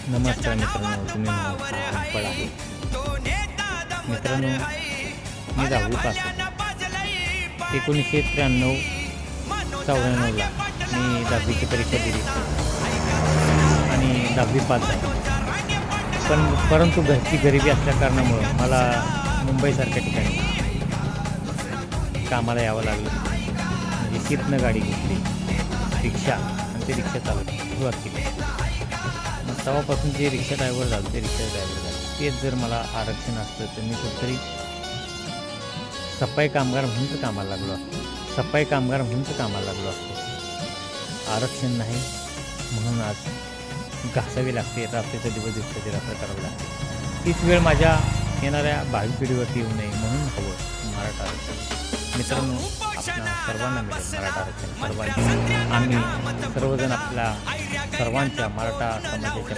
नमस्कार मित्रांनो, तुम्ही अनपढ आहे. मित्रांनो, मी 10वी पास आहे. 1993-94ला मी 10वीची परीक्षा दिली आणि 10वी पास झाली. परंतु घरची गरिबी असल्या कारणामुळं मला मुंबईसारख्या ठिकाणी कामाला यावं लागलं. म्हणजे शीतनं गाडी घेतली, रिक्षा, आणि ते रिक्षा चालवत सुरुवात केली. मग तेव्हापासून जे रिक्षा ड्रायव्हर झालं ते रिक्षा ड्रायव्हर झाले. तेच जर मला आरक्षण असतं तर मी कुठेतरी सफाई कामगार म्हणून कामाला लागलो असतो. सफाई कामगार म्हणून कामाला लागलो असतो. आरक्षण नाही म्हणून आज घासावी लागते. रात्रीचा दिवस दिवसाची रात्र करावी लागते. तीच वेळ माझ्या येणाऱ्या भावी पिढीवरती येऊ नये म्हणून हवं मराठा आरक्षण. मित्रांनो, आपल्या सर्वांना मिळेल मराठा आरक्षण. सर्वांनी आम्ही सर्वजण आपल्या सर्वांच्या मराठा समाजाच्या